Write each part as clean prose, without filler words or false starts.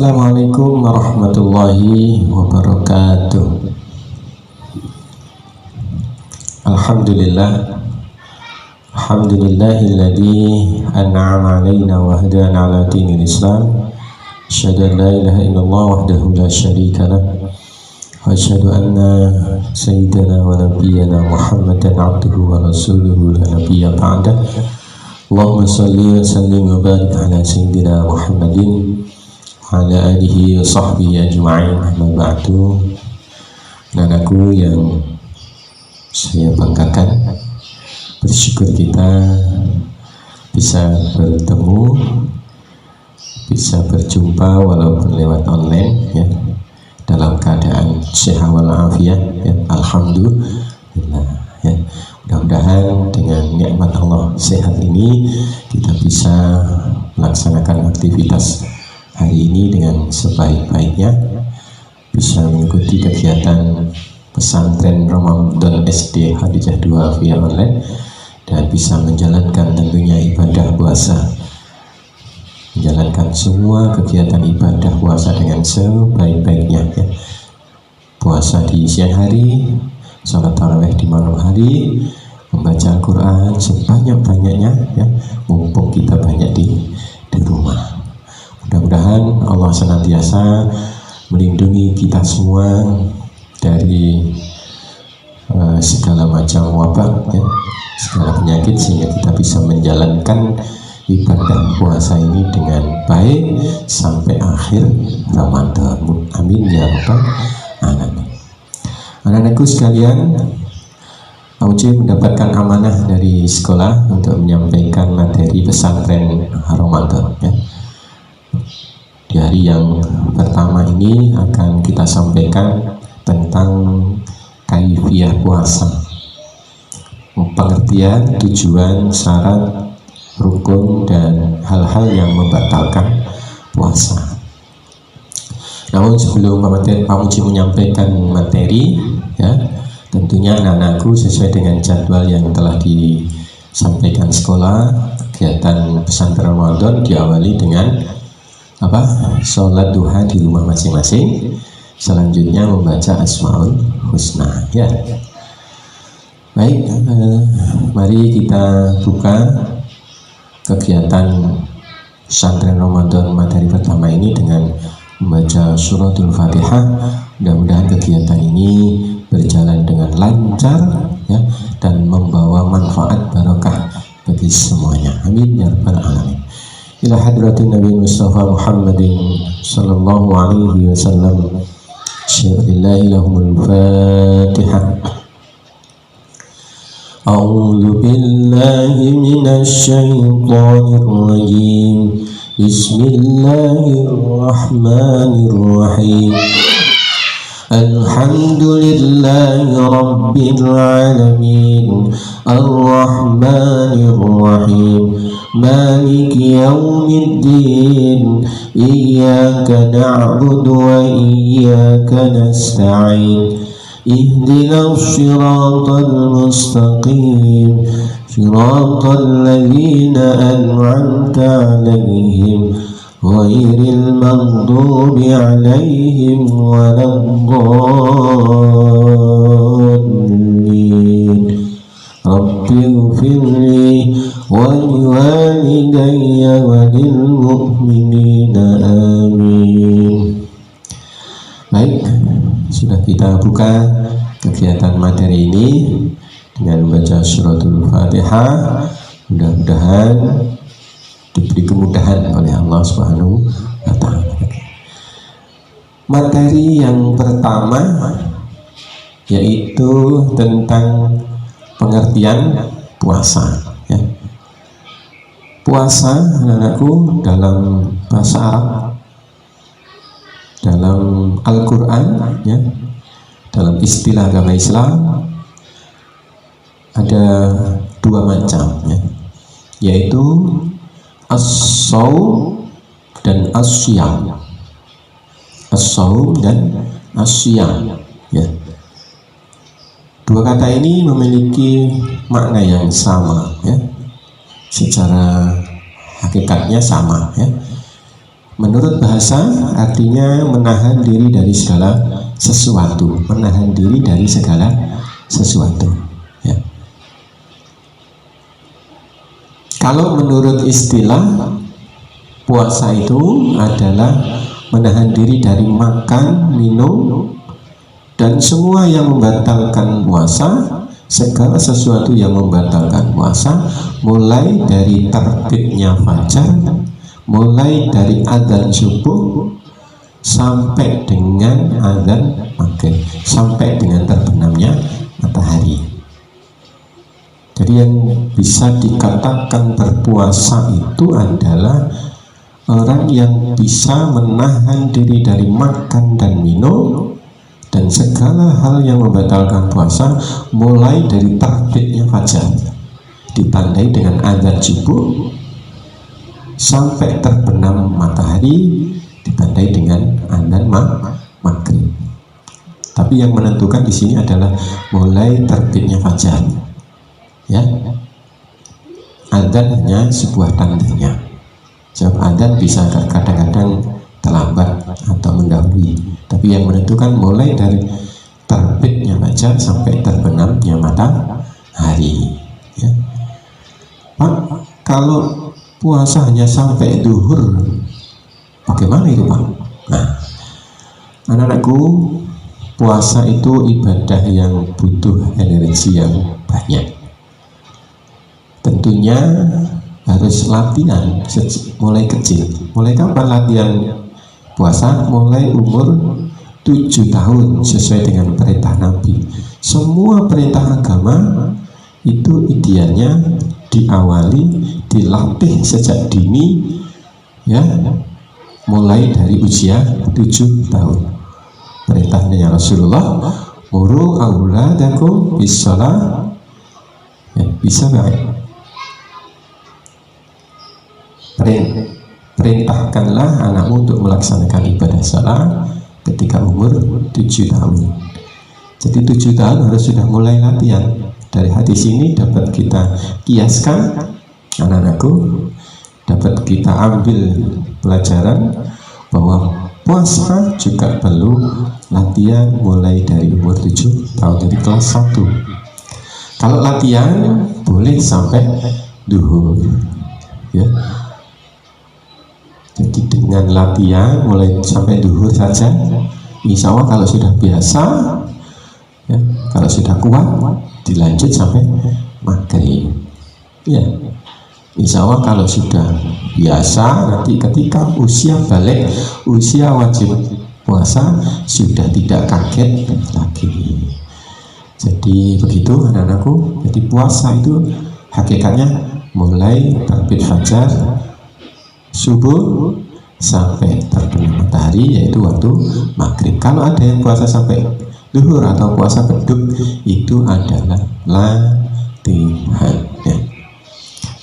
Assalamualaikum warahmatullahi wabarakatuh. Alhamdulillah, alhamdulillahilladzi an'ama alaina wa hadana ala dinil Islam. Asyhadu an la ilaha illallah wahdahu la syarika lah. Wa asyhadu anna sayyidana wa nabiyyana Muhammadan abduhu wa rasuluhu la nabiyya ba'dah. Allahumma shalli wa sallim wa barik ala sayyidina Muhammadin wa ala alihi wa sahbihi ajma'in. Amma ba'du. Anakku yang saya banggakan, bersyukur kita bisa bertemu, bisa berjumpa walaupun lewat online ya, dalam keadaan sehat walafiat ya, alhamdulillah ya. Mudah-mudahan dengan nikmat Allah sehat ini kita bisa melaksanakan aktivitas hari ini dengan sebaik-baiknya, bisa mengikuti kegiatan pesantren Ramadan SD Hadijah 2 via online, dan bisa menjalankan tentunya ibadah puasa, menjalankan semua kegiatan ibadah puasa dengan sebaik-baiknya ya. Puasa di siang hari, sholat tarawih di malam hari, membaca Al-Quran sebanyak-banyaknya ya, mumpung kita banyak di rumah. Mudah-mudahan Allah senantiasa melindungi kita semua dari segala macam wabah ya, segala penyakit, sehingga kita bisa menjalankan ibadah puasa ini dengan baik sampai akhir Ramadan. Amin ya rabbal alamin. Anak-anakku sekalian, Pak Uci mendapatkan amanah dari sekolah untuk menyampaikan materi pesantren Ramadan ya. Di hari yang pertama ini akan kita sampaikan tentang kaifiyah puasa, pengertian, tujuan, syarat, rukun, dan hal-hal yang membatalkan puasa. Namun sebelum Pak Muji menyampaikan materi ya, tentunya anak-anakku sesuai dengan jadwal yang telah disampaikan sekolah, kegiatan pesantren Ramadan diawali dengan sholat duha di rumah masing-masing, selanjutnya membaca Asmaul Husna ya. Baik, mari kita buka kegiatan pesantren Ramadan materi pertama ini dengan membaca suratul Fatihah. Mudah-mudahan kegiatan ini berjalan dengan lancar ya, dan membawa manfaat barokah bagi semuanya. Amin ya rabbal alamin. Ila hadratin Nabi Mustafa Muhammadin sallallahu alaihi wasallam. Syirlillahi lahumul Fatihah. A'udzu billahi minasy syaithanir rajim. Bismillahirrahmanirrahim. Alhamdulillahi rabbil alamin. Ar-Rahmanir Rahim. Maliki yaumiddin. Iyyaka na'budu wa iyyaka nasta'in. Ihdinas siratal mustaqim. Siratal ladzina an'amta 'alaihim ghairil maghdubi 'alaihim waladdallin. Rabbighfirli wa liwalidayya wa lil mu'minina amin. Baik, sudah kita buka kegiatan materi ini dengan membaca suratul Fatihah. Mudah-mudahan diberi kemudahan oleh Allah Subhanahu wa ta'ala. Materi yang pertama yaitu tentang pengertian puasa ya. Puasa, anak-anakku, dalam bahasa Arab, dalam Al-Quran ya, dalam istilah agama Islam ada dua macam ya, yaitu as-shaum dan as-syiyam. As-shaum dan as-syiyam ya. Dua kata ini memiliki makna yang sama ya, secara hakikatnya sama ya. Menurut bahasa artinya menahan diri dari segala sesuatu, menahan diri dari segala sesuatu. Ya. Kalau menurut istilah, puasa itu adalah menahan diri dari makan, minum, dan semua yang membatalkan puasa, segala sesuatu yang membatalkan puasa, mulai dari terbitnya fajar, mulai dari adzan subuh sampai dengan adzan maghrib, sampai dengan terbenamnya matahari. Jadi yang bisa dikatakan berpuasa itu adalah orang yang bisa menahan diri dari makan dan minum dan segala hal yang membatalkan puasa, mulai dari terbitnya fajar ditandai dengan adzan subuh sampai terbenam matahari ditandai dengan adzan maghrib. Tapi yang menentukan di sini adalah mulai terbitnya fajar. Ya, adzan hanya sebuah tandanya. Sebab adzan bisa kadang-kadang terlambat atau mendahului. Tapi yang menentukan mulai dari terbitnya fajar sampai terbenamnya matahari. Ya. Pak, kalau puasa hanya sampai duhur, bagaimana itu Pak? Nah, anak-anakku, puasa itu ibadah yang butuh energi yang banyak. Tentunya harus latihan mulai kecil. Mulai kapan latihan puasa? Mulai umur 7 tahun sesuai dengan perintah Nabi. Semua perintah agama itu idealnya diawali, dilatih sejak dini, ya, mulai dari usia 7 tahun. Perintahnya Rasulullah, muru auladakum bis-shalah, ya, bisa baik. Perintahkanlah anakmu untuk melaksanakan ibadah salat ketika umur 7 tahun. Jadi 7 tahun harus sudah mulai latihan. Dari hadis ini dapat kita kiaskan, anak-anakku, dapat kita ambil pelajaran bahwa puasa juga perlu latihan mulai dari umur 7 tahun, jadi kelas 1. Kalau latihan boleh sampai duhur, ya. Jadi dengan latihan mulai sampai duhur saja, insya Allah kalau sudah biasa, ya, kalau sudah kuat, dilanjut sampai maghrib. Ya, insya Allah kalau sudah biasa, nanti ketika usia balik, usia wajib puasa, sudah tidak kaget lagi. Jadi begitu anak-anakku. Jadi puasa itu hakikatnya mulai terbit fajar, subuh sampai terbenam matahari, yaitu waktu maghrib. Kalau ada yang puasa sampai duhur atau puasa beduk, itu adalah latihan, ya.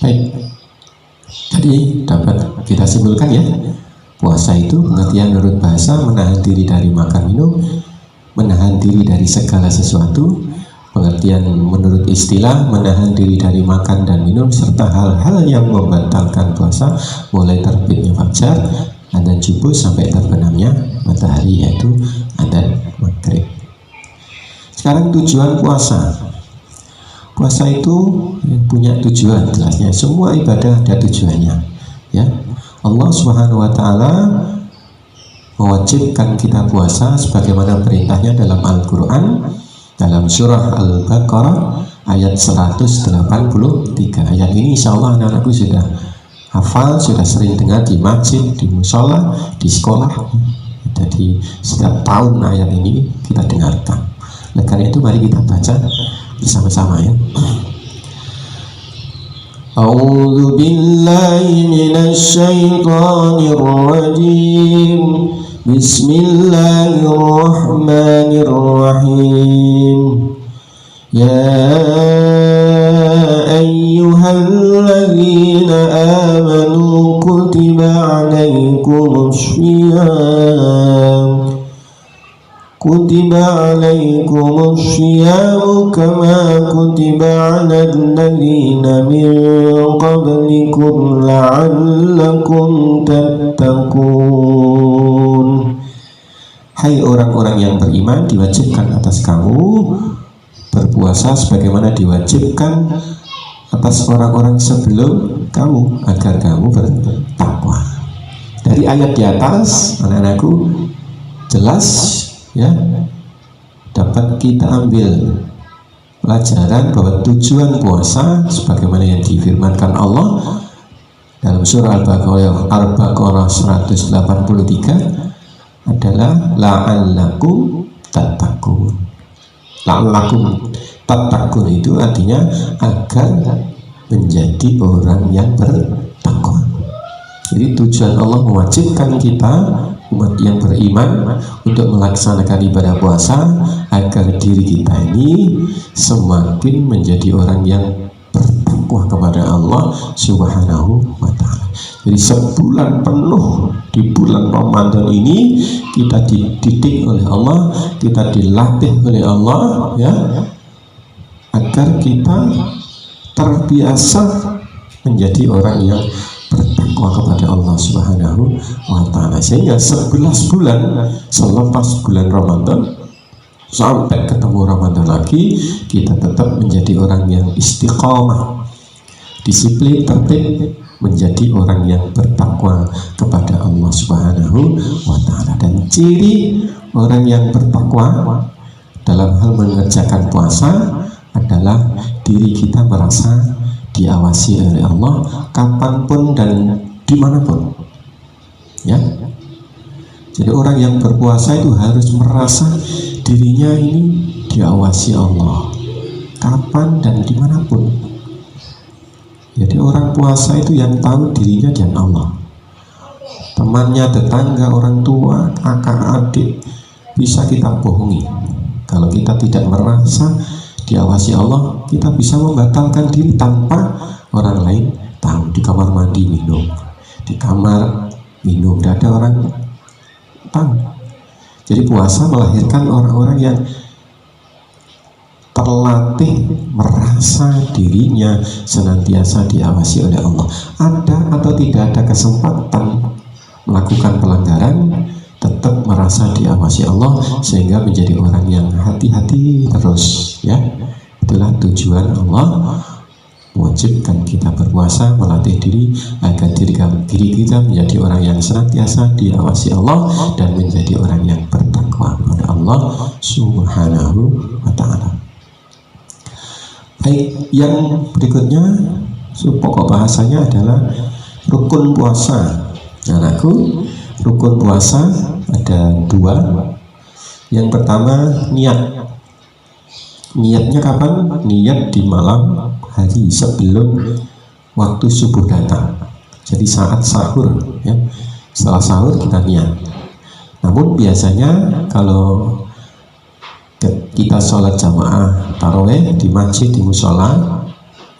Baik, jadi dapat kita simpulkan, ya, puasa itu pengertian menurut bahasa menahan diri dari makan minum, menahan diri dari segala sesuatu. Pengertian menurut istilah menahan diri dari makan dan minum serta hal-hal yang membatalkan puasa, mulai terbitnya fajar, adzan subuh sampai terbenamnya matahari, yaitu adzan maghrib. Sekarang tujuan puasa. Puasa itu punya tujuan, jelasnya. Semua ibadah ada tujuannya, ya. Allah Subhanahu wa Ta'ala mewajibkan kita puasa sebagaimana perintahnya dalam Al-Quran, dalam surah Al-Baqarah ayat 183. Ayat ini insya Allah anak-anakku sudah hafal, sudah sering dengar di masjid, di musola, di sekolah. Jadi setiap tahun ayat ini kita dengarkan. Oleh karena itu mari kita baca bersama-sama, ya. A'udzu billahi minasy syaithanir rajim. Bismillahirrahmanirrahim. Ya ayyuhalladzina amanu kutiba alaikumus syiyam kutiba alaikumus syiyamu kama kutiba alal ladzina min qablikum la'allakum tattaqun. Hai orang-orang yang beriman, diwajibkan atas kamu berpuasa sebagaimana diwajibkan atas orang-orang sebelum kamu agar kamu bertakwa. Dari ayat di atas, anak-anakku, jelas ya, dapat kita ambil pelajaran bahwa tujuan puasa sebagaimana yang difirmankan Allah dalam surah Al-Baqarah 183 adalah la'allakum tattaqun. La'allakum tattaqun itu artinya agar menjadi orang yang bertakwa. Jadi tujuan Allah mewajibkan kita umat yang beriman untuk melaksanakan ibadah puasa agar diri kita ini semakin menjadi orang yang bertakwa kepada Allah Subhanahu wa ta'ala. Jadi sebulan penuh di bulan Ramadan ini kita dididik oleh Allah, kita dilatih oleh Allah ya, agar kita terbiasa menjadi orang yang bertakwa kepada Allah Subhanahu wa ta'ala, sehingga 11 bulan selepas bulan Ramadan sampai ketemu Ramadan lagi kita tetap menjadi orang yang istiqomah, disiplin, tertib, menjadi orang yang bertakwa kepada Allah Subhanahu wa ta'ala. Dan ciri orang yang bertakwa dalam hal mengerjakan puasa adalah diri kita merasa diawasi oleh Allah kapanpun dan dimanapun ya. Jadi orang yang berpuasa itu harus merasa dirinya ini diawasi Allah kapan dan dimanapun. Jadi orang puasa itu yang tahu dirinya dan Allah. Temannya, tetangga, orang tua, kakak, adik bisa kita bohongi. Kalau kita tidak merasa diawasi Allah, kita bisa membatalkan diri tanpa orang lain tahu. Di kamar mandi minum, di kamar minum, tidak ada orang tahu. Jadi puasa melahirkan orang-orang yang terlatih merasa dirinya senantiasa diawasi oleh Allah. Ada atau tidak ada kesempatan melakukan pelanggaran, tetap merasa diawasi Allah sehingga menjadi orang yang hati-hati terus ya. Itulah tujuan Allah mewajibkan kita berpuasa, melatih diri agar diri kita menjadi orang yang senantiasa diawasi Allah dan menjadi orang yang bertakwa kepada Allah Subhanahu wa ta'ala. Baik, yang berikutnya pokok bahasanya adalah rukun puasa. Anakku, rukun puasa ada 2. Yang pertama niat. Niatnya kapan? Niat di malam hari sebelum waktu subuh datang. Jadi saat sahur ya. Setelah sahur kita niat. Namun biasanya kalau kita sholat jamaah taraweh di masjid, di musola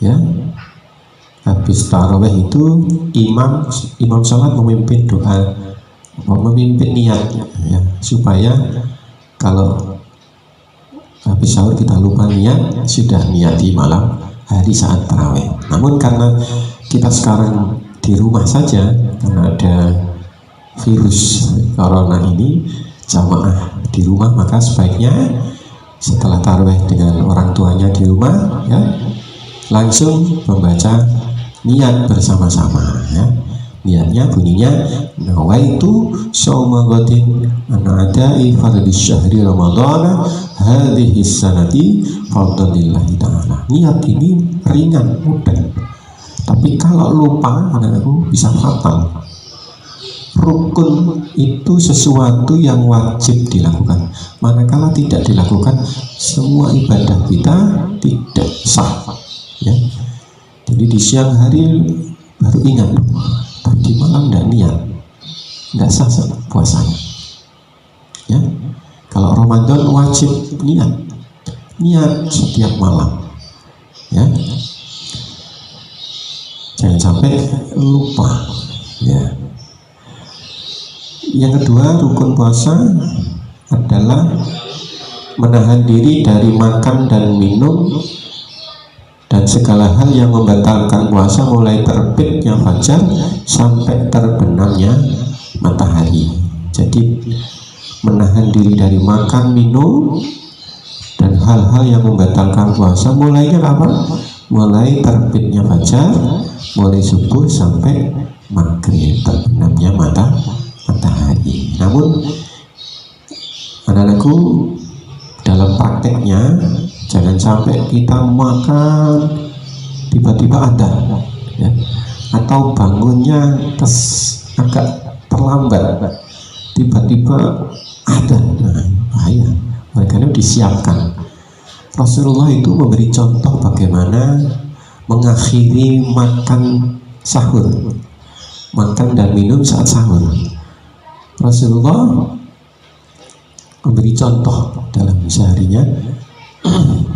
ya, habis taraweh itu imam sholat memimpin doa, memimpin niat ya, supaya kalau habis sahur kita lupa niat, sudah niat di malam hari saat taraweh. Namun karena kita sekarang di rumah saja karena ada virus corona ini, jamaah di rumah, maka sebaiknya setelah tarawih dengan orang tuanya di rumah ya, langsung membaca niat bersama-sama ya. Niatnya bunyinya nawaitu shauma ghadin an ada'i fardhi syahri ramadhana hadhihi sanati fadlillahi ta'ala. Niat ini ringan, mudah, tapi kalau lupa anakku bisa fatal. Rukun itu sesuatu yang wajib dilakukan. Manakala tidak dilakukan, semua ibadah kita tidak sah ya. Jadi di siang hari baru ingat, tadi malam tidak niat, tidak sah puasanya ya. Kalau Ramadan wajib niat setiap malam ya. Jangan sampai lupa ya. Yang kedua rukun puasa adalah menahan diri dari makan dan minum dan segala hal yang membatalkan puasa, mulai terbitnya fajar sampai terbenamnya matahari. Jadi menahan diri dari makan, minum, dan hal-hal yang membatalkan puasa, mulainya apa? Mulai terbitnya fajar, mulai subuh sampai maghrib, terbenamnya matahari. Namun anak-anakku, dalam prakteknya jangan sampai kita makan tiba-tiba ada, ya, atau bangunnya agak terlambat, tiba-tiba ada. Nah, bahaya. Makanya disiapkan. Rasulullah itu memberi contoh bagaimana mengakhiri makan sahur, makan dan minum saat sahur. Rasulullah memberi contoh dalam seharinya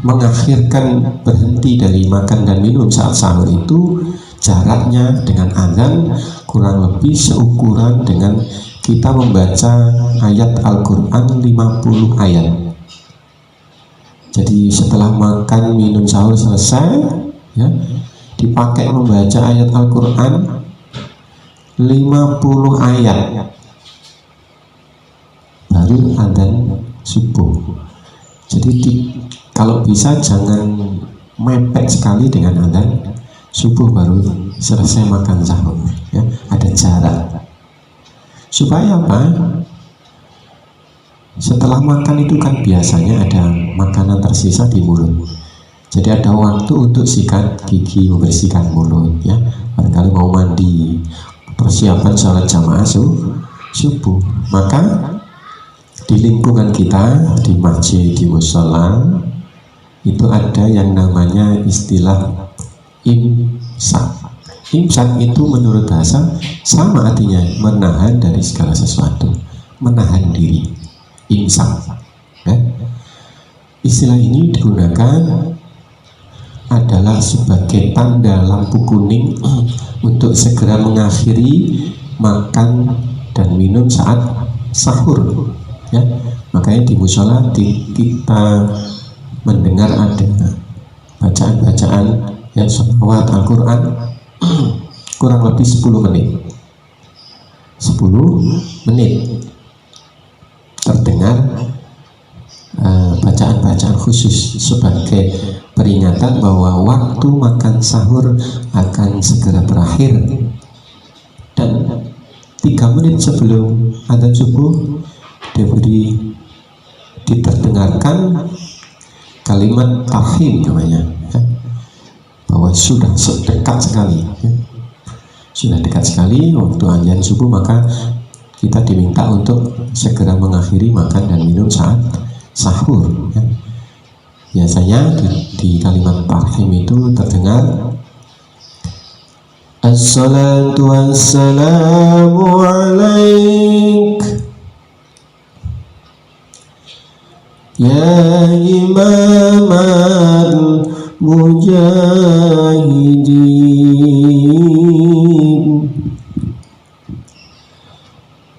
mengakhirkan, berhenti dari makan dan minum saat sahur itu jaraknya dengan azan kurang lebih seukuran dengan kita membaca ayat Al-Quran 50 ayat. Jadi setelah makan minum sahur selesai, ya, dipakai membaca ayat Al-Quran 50 ayat, baru adzan subuh. Jadi kalau bisa jangan mepet sekali dengan adzan subuh baru selesai makan sahur, ya, ada jarak. Supaya apa? Setelah makan itu kan biasanya ada makanan tersisa di mulut. Jadi ada waktu untuk sikat gigi, membersihkan mulut, ya. Barangkali mau mandi, persiapan sholat jamaah subuh. Maka di lingkungan kita, di masjid, di mushola, itu ada yang namanya istilah imsak. Imsak itu menurut bahasa sama artinya menahan dari segala sesuatu, menahan diri. Imsak, ya. Istilah ini digunakan adalah sebagai tanda lampu kuning untuk segera mengakhiri makan dan minum saat sahur, ya. Makanya di mushola kita mendengar ada bacaan-bacaan, ya, sholawat Al-Quran kurang lebih 10 menit 10 menit terdengar bacaan-bacaan khusus sebagai peringatan bahwa waktu makan sahur akan segera berakhir. Dan 3 menit sebelum adzan subuh diterdengarkan kalimat tahim namanya, ya, bahwa sudah dekat sekali, ya. Sudah dekat sekali waktu adzan subuh, maka kita diminta untuk segera mengakhiri makan dan minum saat sahur, ya. Biasanya di kalimat tahim itu terdengar Assalatu wassalamu alaik ya imam al-mujahidin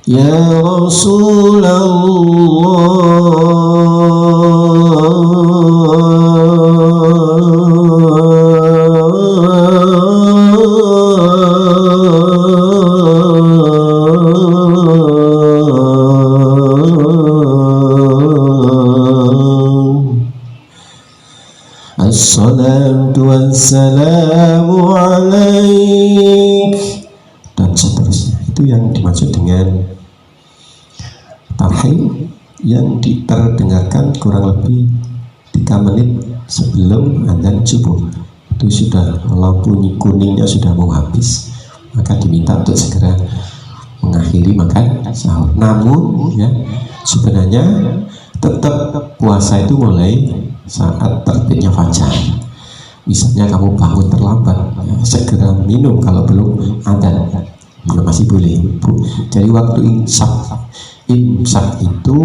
ya Rasulullah Assalatu wassalamu alaik, dan seterusnya. Itu yang dimaksud dengan tahim, yang diterdengarkan kurang lebih 3 menit sebelum adzan subuh. Itu sudah lampu kuningnya sudah mau habis, maka diminta untuk segera mengakhiri makan sahur. Namun, ya, sebenarnya tetap puasa itu mulai saat terbitnya fajar. Misalnya kamu bangun terlambat, ya, segera minum kalau belum adzan, masih boleh, Bu. Jadi waktu imsak itu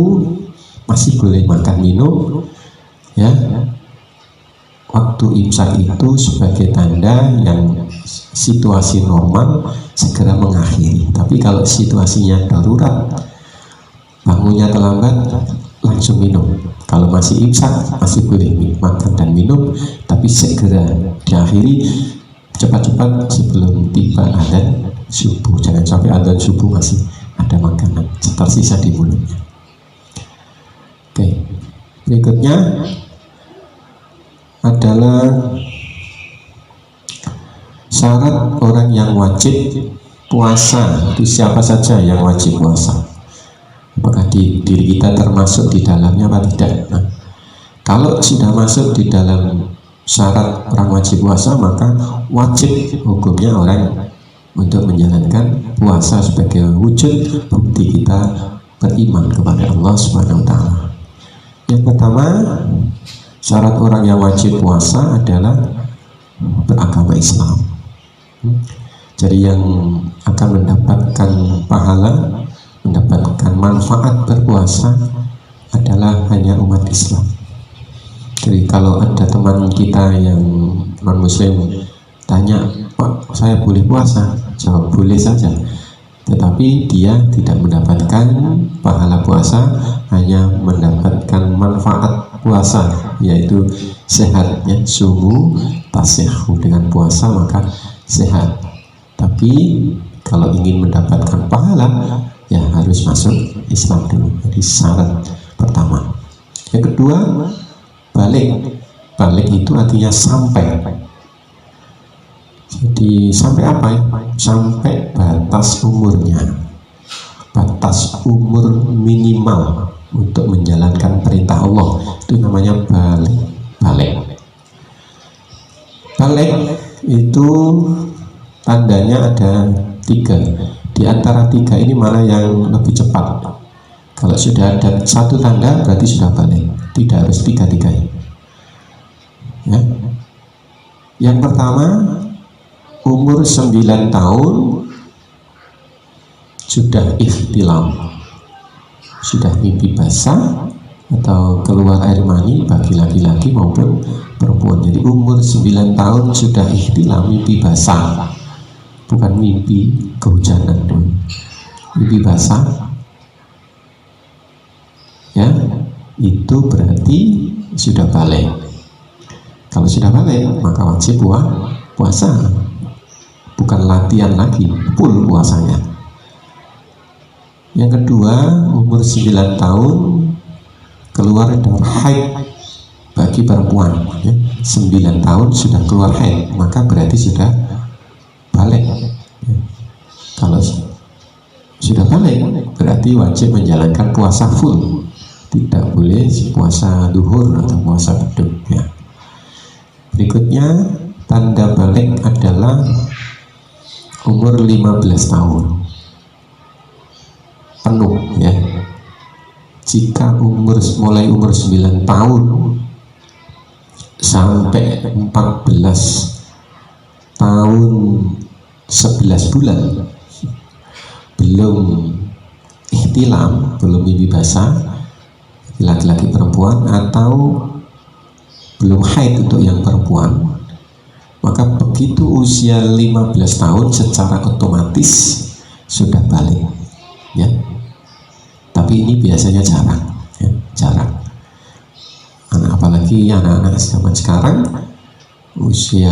masih boleh makan minum, ya. Waktu imsak itu sebagai tanda yang situasi normal segera mengakhiri. Tapi kalau situasinya darurat, bangun bangunnya terlambat, langsung minum. Kalau masih imsak masih boleh makan dan minum, tapi segera diakhiri cepat-cepat sebelum tiba adzan subuh. Jangan sampai adzan subuh masih ada makanan tersisa di mulutnya. Oke, berikutnya adalah syarat orang yang wajib puasa. Itu siapa saja yang wajib puasa? Apakah diri kita termasuk di dalamnya apa tidak? Nah, kalau sudah masuk di dalam syarat orang wajib puasa, maka wajib hukumnya orang untuk menjalankan puasa sebagai wujud bukti kita beriman kepada Allah Subhanahu wa Ta'ala. Yang pertama, syarat orang yang wajib puasa adalah beragama Islam. Jadi yang akan mendapatkan pahala, mendapatkan manfaat berpuasa adalah hanya umat Islam. Jadi kalau ada teman kita yang non muslim tanya, Pak, saya boleh puasa? Jawab boleh saja, tetapi dia tidak mendapatkan pahala puasa, hanya mendapatkan manfaat puasa, yaitu sehatnya. Sumu tasihhu, dengan puasa maka sehat. Tapi kalau ingin mendapatkan pahala, ya harus masuk Islam dulu. Jadi syarat pertama. Yang kedua, balik. Balik itu artinya sampai. Jadi sampai apa ya? Sampai batas umurnya. Batas umur minimal untuk menjalankan perintah Allah, itu namanya balik. Balik itu tandanya ada 3. Di antara 3 ini mana yang lebih cepat? Kalau sudah ada 1 tanda berarti sudah balik. Tidak harus 3-3 ya. Yang pertama, umur 9 tahun sudah ihtilam, sudah mimpi basah atau keluar air mani bagi laki-laki maupun perempuan. Jadi umur 9 tahun sudah ihtilam, mimpi basah, bukan mimpi kehujanan, mimpi basah ya, itu berarti sudah balik. Kalau sudah balik maka wajib puasa, bukan latihan lagi, full puasanya. Yang kedua, umur 9 tahun keluar darah haid bagi perempuan ya. 9 tahun sudah keluar haid maka berarti sudah balik ya. Kalau sudah balik berarti wajib menjalankan puasa full, tidak boleh puasa duhur atau puasa beduk ya. Berikutnya, tanda balik adalah umur 15 tahun penuh ya. Jika mulai umur 9 tahun sampai 14 tahun 11 bulan belum ihtilam, belum mimpi basah, laki-laki perempuan, atau belum haid untuk yang perempuan, maka begitu usia 15 tahun secara otomatis sudah balik ya. Tapi ini biasanya jarang ya, jarang. Apalagi anak-anak zaman sekarang usia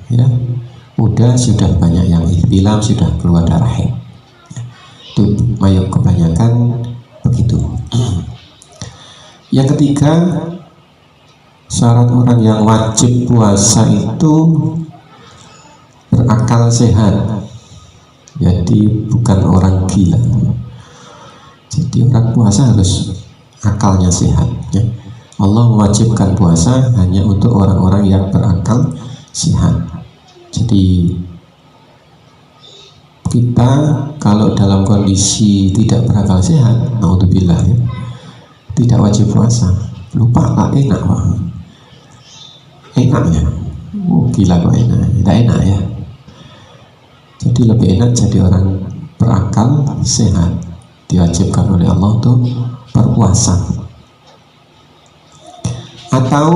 ya muda sudah banyak yang ihtilam, sudah keluar darah haid ya. Itu kebanyakan begitu. Yang ketiga, syarat orang yang wajib puasa itu berakal sehat. Jadi bukan orang gila. Jadi orang puasa harus akalnya sehat ya. Allah mewajibkan puasa hanya untuk orang-orang yang berakal sehat. Jadi kita kalau dalam kondisi tidak berakal sehat, naudzubillah ya, tidak wajib puasa. Lupa lah, enak Pak. Enak ya, gila kok enak, tidak enak ya. Jadi lebih enak jadi orang berakal sehat, diwajibkan oleh Allah untuk berpuasa. Atau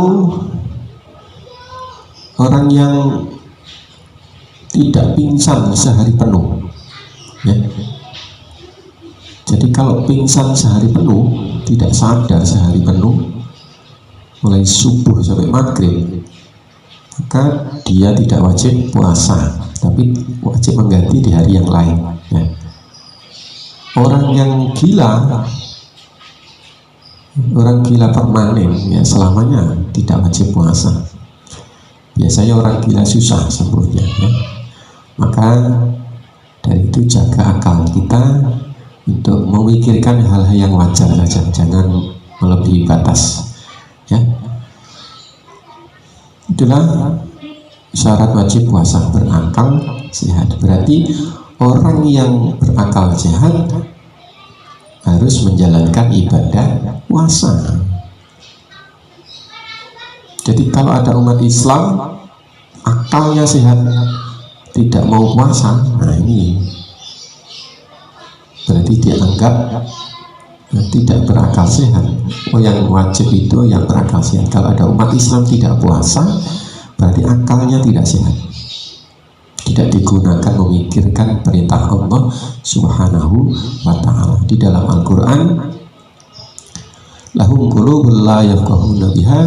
orang yang tidak pingsan sehari penuh ya. Jadi kalau pingsan sehari penuh, tidak sadar sehari penuh, mulai subuh sampai maghrib, maka dia tidak wajib puasa, tapi wajib mengganti di hari yang lain, ya. Orang yang gila, orang gila permanen, ya selamanya tidak wajib puasa. Biasanya orang gila susah sembuhnya, ya. Maka dari itu jaga akal kita untuk memikirkan hal-hal yang wajar saja, jangan melebihi batas, ya. Itulah syarat wajib puasa, berakal sehat. Berarti orang yang berakal sehat harus menjalankan ibadah puasa. Jadi kalau ada umat Islam akalnya sehat tidak mau puasa, nah ini berarti dianggap tidak berakal sehat. Oh, yang wajib itu yang berakal sehat. Kalau ada umat Islam tidak puasa, berarti akalnya tidak sehat, tidak digunakan memikirkan perintah Allah Subhanahu wa ta'ala. Di dalam Al-Quran, lahum qulubun la yafqahuna biha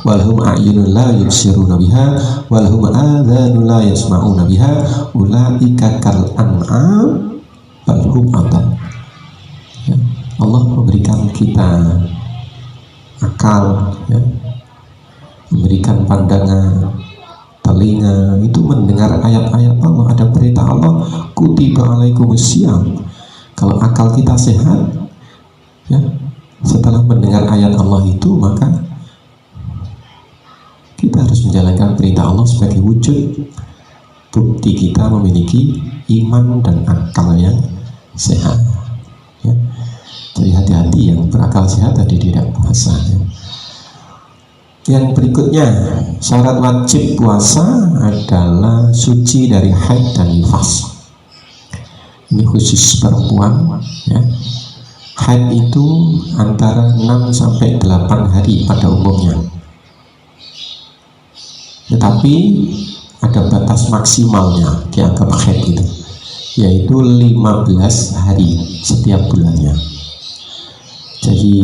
walhum a'yunun la yubsiruna biha walhum adhanun la yasma'una biha ulaika kal an'am bal hum adall. Ya, Allah memberikan kita akal, ya, memberikan pandangan, telinga, itu mendengar ayat-ayat Allah, ada perintah Allah, kutiba alaikumusiyam. Kalau akal kita sehat, ya, setelah mendengar ayat Allah itu, maka kita harus menjalankan perintah Allah sebagai wujud bukti kita memiliki iman dan akal yang sehat, ya. Jadi hati-hati, yang berakal sehat tadi tidak puasa, ya. Yang berikutnya, syarat wajib puasa adalah suci dari haid dan nifas. Ini khusus perempuan, ya. Haid itu antara 6 sampai 8 hari pada umumnya. Tetapi ada batas maksimalnya dianggap haid itu, yaitu 15 hari setiap bulannya. Jadi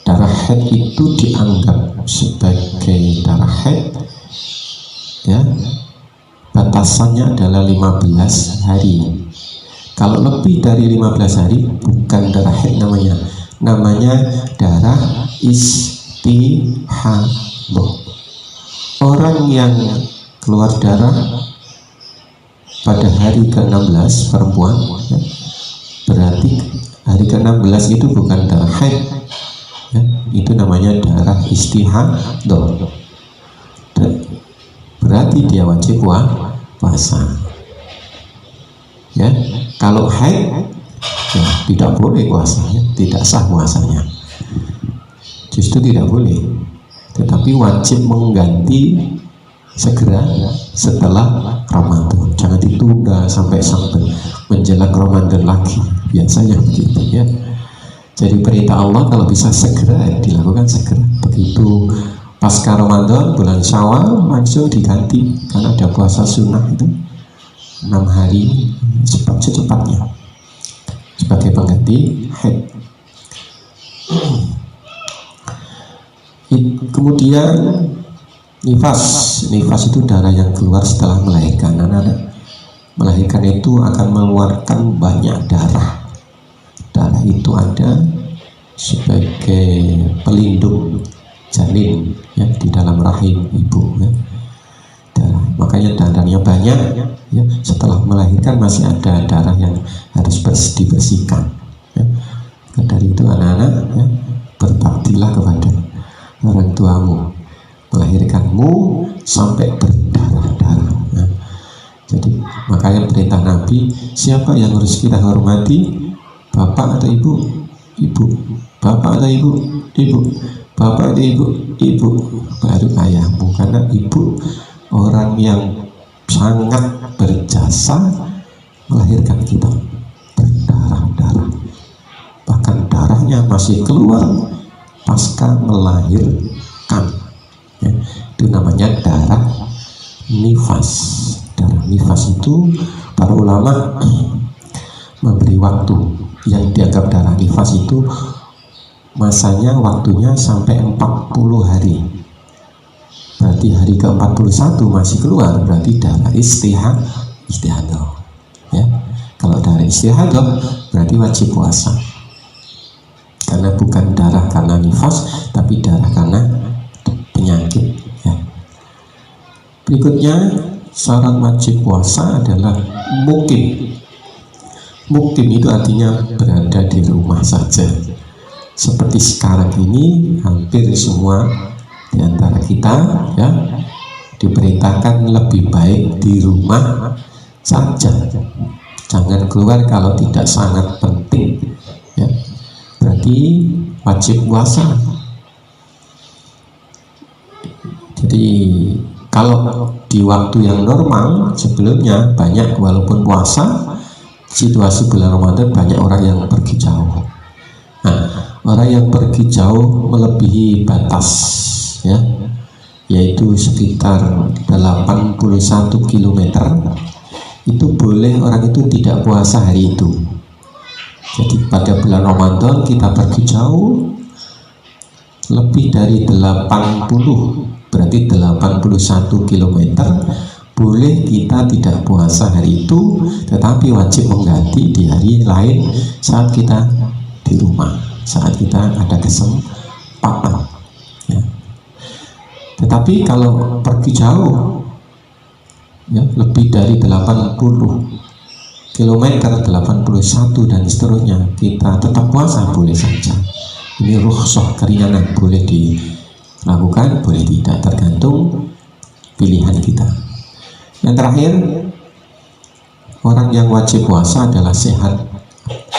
darah haid itu dianggap sebagai darah haid, ya, batasannya adalah 15 hari. Kalau lebih dari 15 hari bukan darah haid namanya darah istihadah. Orang yang keluar darah pada hari ke-16 perempuan, ya, berarti hari ke-16 itu bukan darah haid, ya, itu namanya darah istihadah. Berarti dia wajib puasa, ya. Kalau haid, ya, tidak boleh puasanya, tidak sah puasanya, justru tidak boleh. Tetapi wajib mengganti segera setelah Ramadan, jangan ditunda sampai menjelang Ramadan lagi, biasanya begitu, ya. Jadi perintah Allah kalau bisa segera dilakukan segera. Begitu pasca Ramadan, bulan Syawal langsung diganti, karena ada puasa sunnah itu 6 hari secepatnya sebagai pengganti haid. Kemudian nifas itu darah yang keluar setelah melahirkan. Anak-anak melahirkan itu akan mengeluarkan banyak darah. Darah itu ada sebagai pelindung janin, ya, di dalam rahim ibu, ya. Darah, makanya darahnya banyak, ya. Setelah melahirkan masih ada darah yang harus dibersihkan, ya. Dari itu anak-anak, ya, berbaktilah kepada orang tuamu, melahirkanmu sampai berdarah-darah, ya. Jadi makanya perintah Nabi, siapa yang harus kita hormati? Bapak atau ibu? Ibu. Bapak atau ibu? Ibu. Bapak atau ibu? Ibu. Baru ayahmu, karena ibu orang yang sangat berjasa melahirkan kita, berdarah-darah, bahkan darahnya masih keluar pasca melahirkan, ya. Itu namanya darah nifas. Darah nifas itu para ulama memberi waktu yang dianggap darah nifas itu masanya waktunya sampai 40 hari. Berarti hari ke-41 masih keluar, berarti darah istihadah. Ya. Kalau darah istihadah berarti wajib puasa. Karena bukan darah karena nifas, tapi darah karena penyakit. Ya. Berikutnya syarat wajib puasa adalah mukim. Mukim itu artinya berada di rumah saja. Seperti sekarang ini hampir semua di antara kita ya diperintahkan lebih baik di rumah saja. Jangan keluar kalau tidak sangat penting. Ya. Berarti wajib puasa. Jadi kalau di waktu yang normal sebelumnya banyak walaupun puasa, situasi bulan Ramadan banyak orang yang pergi jauh. Nah, orang yang pergi jauh melebihi batas ya, yaitu sekitar 81 km, itu boleh orang itu tidak puasa hari itu. Jadi pada bulan Ramadan kita pergi jauh lebih dari 80, berarti 81 km, boleh kita tidak puasa hari itu, tetapi wajib mengganti di hari lain saat kita di rumah, saat kita ada kesempatan ya. Tetapi kalau pergi jauh ya, lebih dari 80 km, 81 dan seterusnya, kita tetap puasa boleh saja. Ini rukhsah, keringanan, boleh dilakukan, boleh tidak, tergantung pilihan kita. Yang terakhir, orang yang wajib puasa adalah sehat,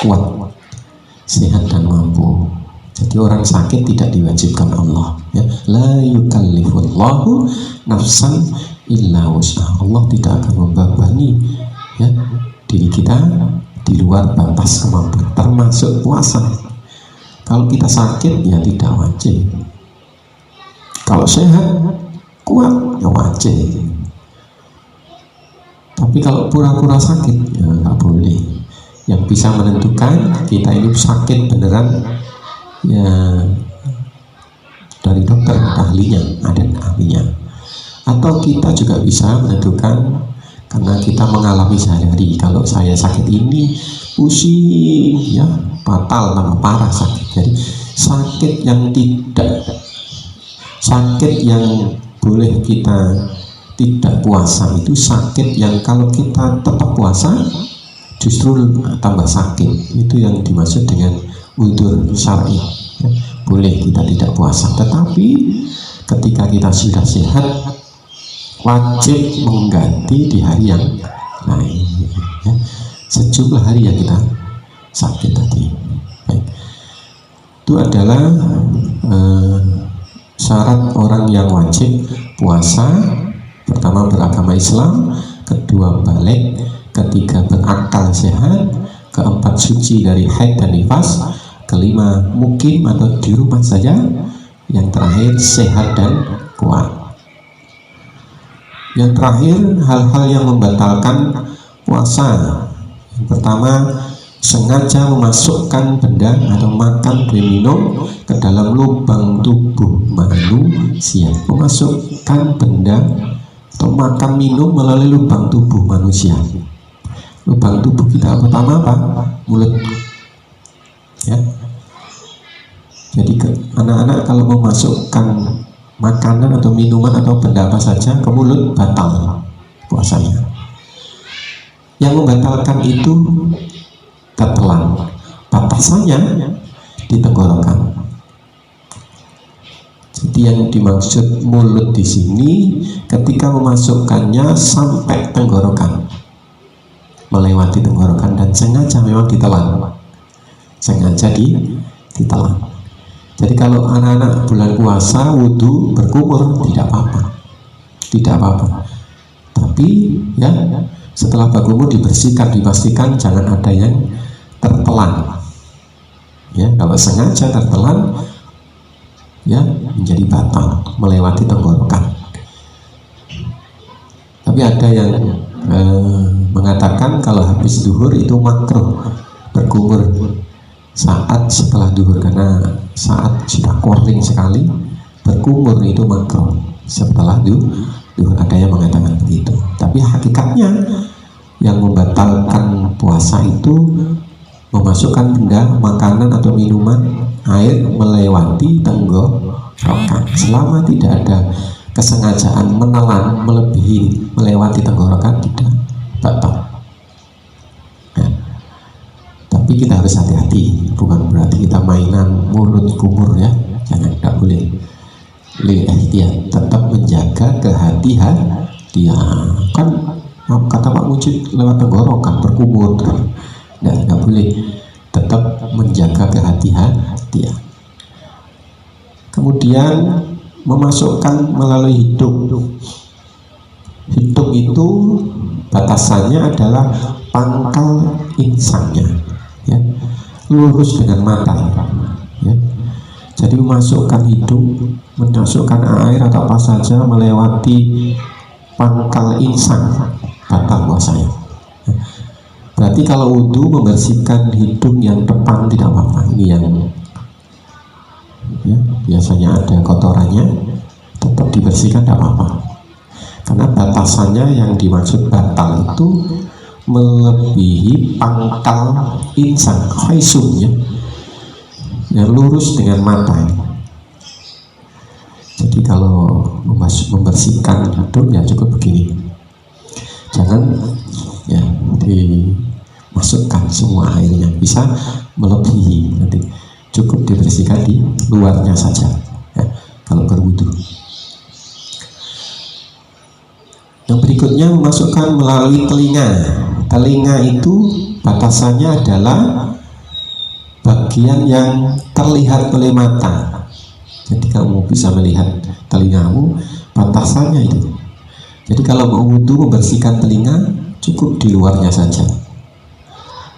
kuat, sehat dan mampu. Jadi orang sakit tidak diwajibkan Allah ya. La yukallifullahu nafsan illa wus'aha. Allah tidak akan membebani ya diri kita di luar batas kemampuan, termasuk puasa. Kalau kita sakit ya tidak wajib. Kalau sehat kuat ya wajib. Tapi kalau pura-pura sakit ya nggak boleh. Yang bisa menentukan kita ini sakit beneran ya dari dokter, ahlinya, ada ahlinya. Atau kita juga bisa menentukan karena kita mengalami sehari-hari. Kalau saya sakit ini pusing ya, fatal, tambah parah sakit. Jadi sakit yang boleh kita tidak puasa itu sakit yang kalau kita tetap puasa justru tambah sakit. Itu yang dimaksud dengan udzur syar'i ya. Boleh kita tidak puasa, tetapi ketika kita sudah sehat wajib mengganti di hari yang lain ya. Sejumlah hari yang kita sakit tadi. Baik. Itu adalah syarat orang yang wajib puasa. Pertama, beragama Islam, kedua, balik, ketiga, berakal sehat, keempat, suci dari haid dan nifas, kelima, mukim atau di rumah saja, yang terakhir, sehat dan kuat. Yang terakhir, hal-hal yang membatalkan puasa. Yang pertama, sengaja memasukkan benda atau makan dan minum ke dalam lubang tubuh manusia. Memasukkan benda atau makan minum melalui lubang tubuh manusia. Lubang tubuh kita pertama apa? Mulut ya. Jadi anak-anak kalau memasukkan makanan atau minuman atau benda apa saja ke mulut, batal puasanya. Yang membatalkan itu tetelan, batasannya di tenggorokan. Jadi yang dimaksud mulut di sini ketika memasukkannya sampai tenggorokan, melewati tenggorokan, dan sengaja memang ditelan, sengaja ditelan. Jadi kalau anak-anak bulan puasa wudhu berkumur tidak apa-apa, tidak apa-apa. Tapi ya setelah berkumur dibersihkan, dipastikan jangan ada yang tertelan. Ya kalau sengaja tertelan ya menjadi batal, melewati tenggorokan. Tapi ada yang mengatakan kalau habis zuhur itu makruh berkumur saat setelah duhur, karena saat sudah kering sekali berkumur itu makruh setelah duhur. Ada yang mengatakan begitu, tapi hakikatnya yang membatalkan puasa itu memasukkan benda makanan atau minuman, air melewati tenggorokan selama tidak ada kesengajaan menelan melebihi melewati tenggorokan, tidak batal. Tapi kita harus hati-hati, bukan berarti kita mainan mulut kumur ya, jangan, tidak boleh. Ihtiyat, tetap menjaga kehati-hatian. Kan kata Pak Mujib lewat tenggorokan berkumur, tidak boleh, tetap menjaga kehati-hatian. Kemudian memasukkan melalui hidung. Hidung itu batasannya adalah pangkal insangnya, ya, lurus dengan mata, ya. Jadi memasukkan hidung, memasukkan air atau apa saja melewati pangkal insang, batal puasanya. Berarti kalau wudhu membersihkan hidung yang depan tidak apa-apa. Ini yang ya, biasanya ada kotorannya, tetap dibersihkan tidak apa-apa. Karena batasannya yang dimaksud batal itu melebihi pangkal insang, khaisum, ya, yang lurus dengan mata. Jadi kalau membersihkan hidung ya cukup begini, jangan ya dimasukkan semua airnya, bisa melebihi, nanti cukup dibersihkan di luarnya saja ya, kalau berwudu. Yang berikutnya memasukkan melalui telinga. Telinga itu batasannya adalah bagian yang terlihat oleh mata. Jadi kamu bisa melihat telingamu, batasannya itu. Jadi kalau mau wudu membersihkan telinga, cukup di luarnya saja,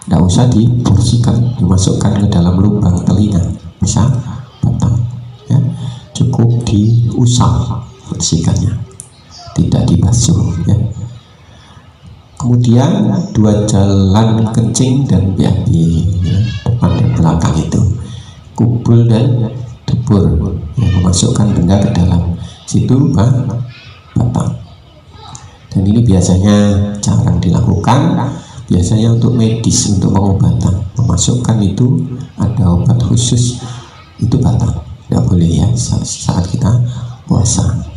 tidak usah dibersihkan, dimasukkan ke dalam lubang telinga, bisa batal ya. Cukup diusap bersihkannya, tidak dibasuh ya. Kemudian dua jalan kencing dan BAB ya, depan dan belakang itu, kubul dan dubur ya, memasukkan benda ke dalam situ batal. Dan ini biasanya jarang dilakukan, biasanya untuk medis, untuk pengobatan. Memasukkan itu ada obat khusus, itu batal, tidak boleh ya saat kita puasa.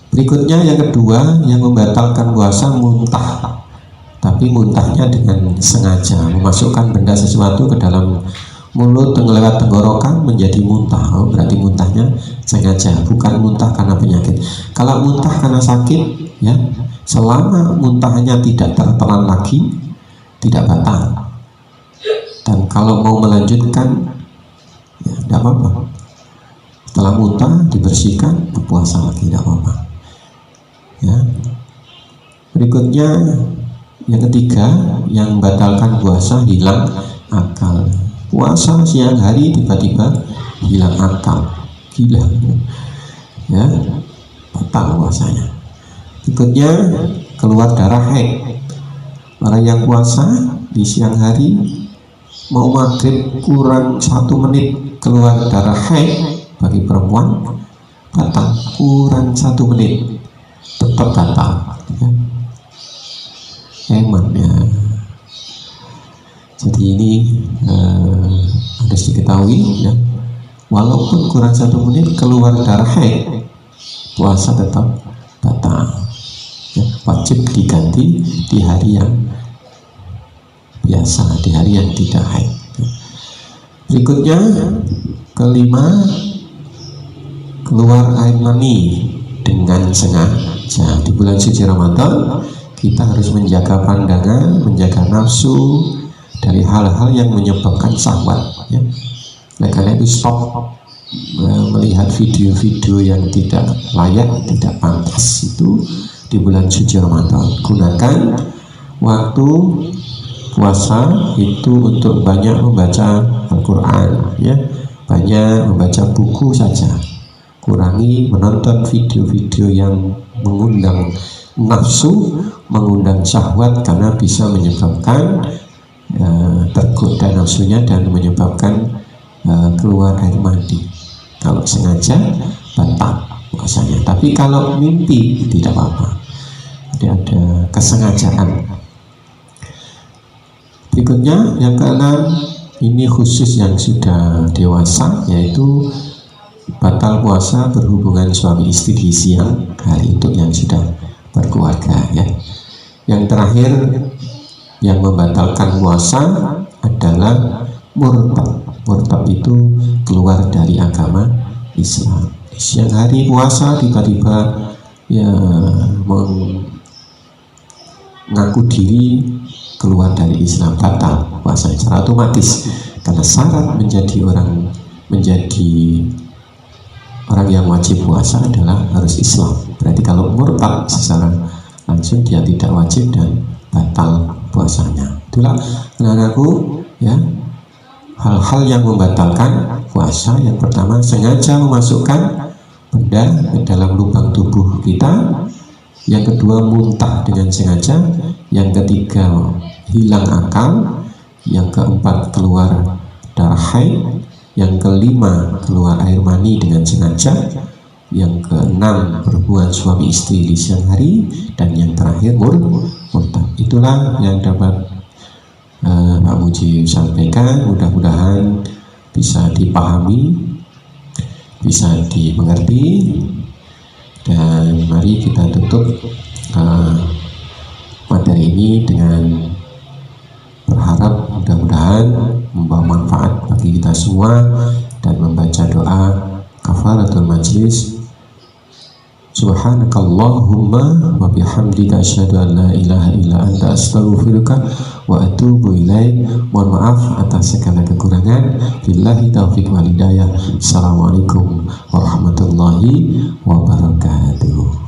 Berikutnya yang kedua yang membatalkan puasa, muntah. Tapi muntahnya dengan sengaja, memasukkan benda sesuatu ke dalam mulut lewat tenggorokan menjadi muntah. Oh, berarti muntahnya sengaja, bukan muntah karena penyakit. Kalau muntah karena sakit ya, selama muntahnya tidak tertelan lagi, tidak batal. Dan kalau mau melanjutkan ya tidak apa-apa, setelah muntah dibersihkan, berpuasa lagi, tidak apa-apa ya. Berikutnya yang ketiga yang membatalkan puasa, hilang akal. Puasa siang hari tiba-tiba hilang akal, gila ya, batal puasanya. Berikutnya keluar darah haid. Orang yang puasa di siang hari mau maghrib kurang 1 menit keluar darah haid, bagi perempuan batal, kurang 1 menit tetap batal ya. Emang ya. Jadi ini harus diketahui ya, walaupun kurang 1 menit keluar darah haid, puasa tetap batal ya, wajib diganti di hari yang biasa, di hari yang tidak haid ya. Berikutnya kelima, keluar air mani dengan sengaja. Di bulan suci Ramadan kita harus menjaga pandangan, menjaga nafsu dari hal-hal yang menyebabkan syahwat ya. Nah, karena itu stop melihat video-video yang tidak layak, tidak pantas itu di bulan suci Ramadan. Gunakan waktu puasa itu untuk banyak membaca Al-Quran ya, banyak membaca buku saja. Kurangi menonton video-video yang mengundang nafsu, mengundang syahwat, karena bisa menyebabkan tergoda nafsunya dan menyebabkan keluar air mani. Kalau sengaja batal puasanya, tapi kalau mimpi tidak apa-apa. Jadi ada kesengajaan. Berikutnya yang keenam, ini khusus yang sudah dewasa, yaitu batal puasa berhubungan suami istri di siang hari untuk yang sudah berkeluarga ya. Yang terakhir yang membatalkan puasa adalah murtad. Murtad itu keluar dari agama Islam. Di siang hari puasa tiba-tiba ya mengaku diri keluar dari Islam, batal puasa secara otomatis, karena syarat menjadi orang yang wajib puasa adalah harus Islam. Berarti kalau murtad secara langsung dia tidak wajib dan batal puasanya. Itulah anak-anakku ya, hal-hal yang membatalkan puasa. Yang pertama, sengaja memasukkan benda ke dalam lubang tubuh kita. Yang kedua, muntah dengan sengaja. Yang ketiga, hilang akal. Yang keempat, keluar darah haid. Yang kelima, keluar air mani dengan sengaja. Yang keenam, berhubungan suami istri di siang hari. Dan yang terakhir, murtad. Itulah yang dapat Pak Muji sampaikan. Mudah-mudahan bisa dipahami, bisa dimengerti. Dan mari kita tutup materi ini dengan berharap mudah-mudahan membawa manfaat bagi kita semua, dan membaca doa kafaratul majlis. Subhanakallahumma wa bihamdika asyhadu an la ilaha illa anta astaghfiruka wa atubu ilaik. Mohon maaf atas segala kekurangan. Billahi taufiq wal hidayah. Assalamualaikum warahmatullahi wabarakatuh.